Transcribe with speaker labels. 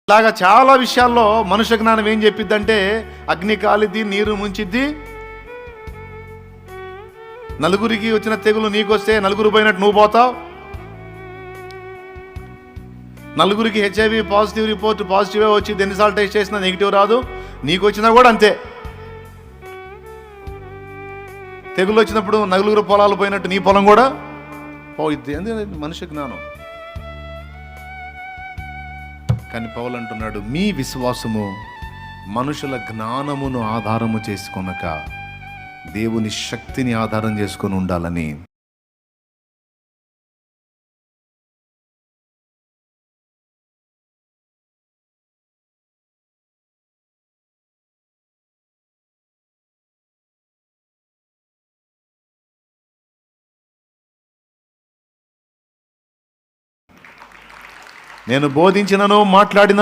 Speaker 1: ఇలాగా చాలా విషయాల్లో మనుష్య జ్ఞానం ఏం చెప్పిద్దంటే అగ్ని కాలిద్ది, నీరు ముంచిద్ది. నలుగురికి వచ్చిన తెగులు నీకు వస్తే నలుగురు పోయినట్టు నువ్వు పోతావు. నలుగురికి హెచ్ఐవి పాజిటివ్ రిపోర్ట్ పాజిటివే వచ్చింది, ఎన్నిసార్లు టెస్ట్ చేసినా నెగిటివ్ రాదు, నీకు వచ్చినా కూడా అంతే. తెగులు వచ్చినప్పుడు నలుగురు పొలాలు పోయినట్టు నీ పొలం కూడా పోయిద్ది. అంతే మనుష్య జ్ఞానం. కానీ పౌలు అంటున్నాడు, మీ విశ్వాసము మనుషుల జ్ఞానమును ఆధారము చేసుకొనక దేవుని శక్తిని ఆధారం చేసుకొని ఉండాలని. నేను బోధించినను మాట్లాడిన